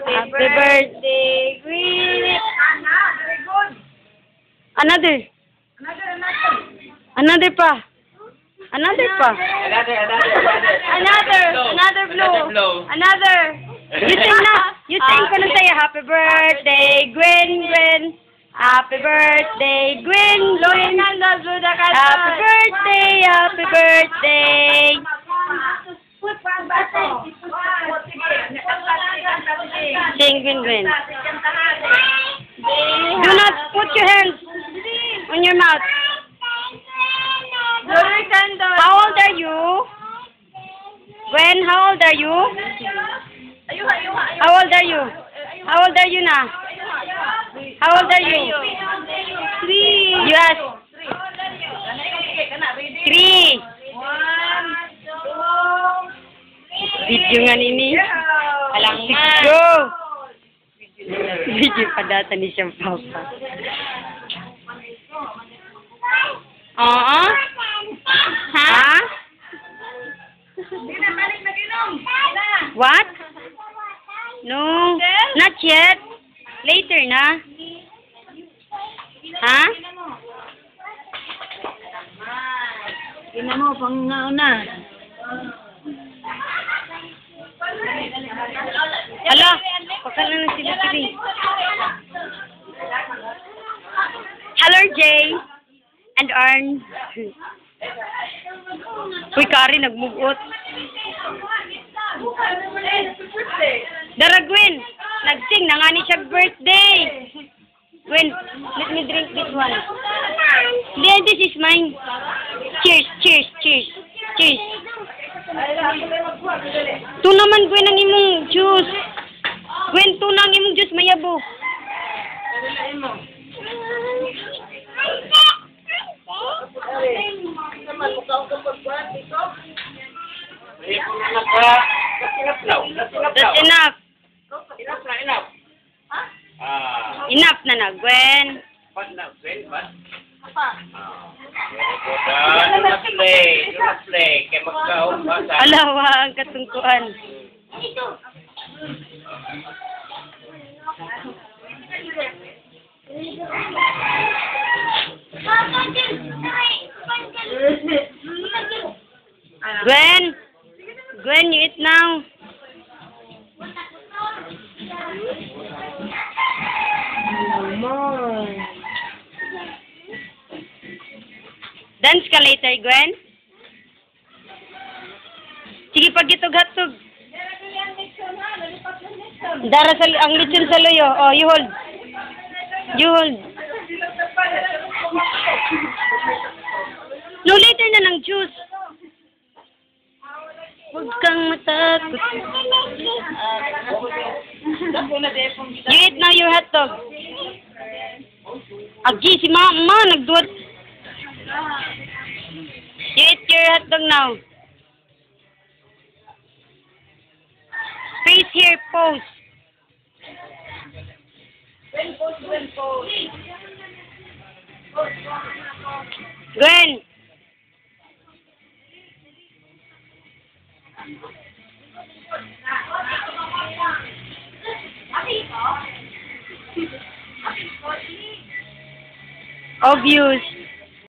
Happy birthday, Gwen. Very good. Another. Another pa. Another pa. Another blow. Another. You sing na. You sing ko na sa'yo. Happy birthday, Gwen. Happy birthday, Gwen. Happy birthday, happy birthday. Sing, Gwen. Do not put your hands on your mouth. How old are you? Gwen, how old are you? How old are you? How old are you now? How old are you? 3. Yes. 3. 1, 2. Video nga nini. Alang Go! Video pa data ni siyang papa. Oo? Ha? What? No. Not yet. Later na. Ha? Ina mo, pang una. Hala, pakala na sila sila. Hello, Jay. And Arn. Uy, Kari, nagmugot. Dara, Gwen. Nagsing na nga ni siya birthday. Gwen, let me drink this one. Then, this is mine. Cheers, cheers, cheers. Cheers. Ito naman, Gwen, ang imong juice. Gwen, ito na ang imong juice, mayabo. That's enough. Enough na na, Gwen. Alawa ang katungkuan. Gwen, you eat now. Dance ka later, Gwen. Sige, pag itog-hatog. Dara ang lechon sa loyo. Oh, you hold. You hold. No, later na ng juice. Huwag kang matakot. You eat now your hot dog. Agi, si Mama, nagduwat. You eat your hot dog now. Face here, pose. Gwen. Obvious.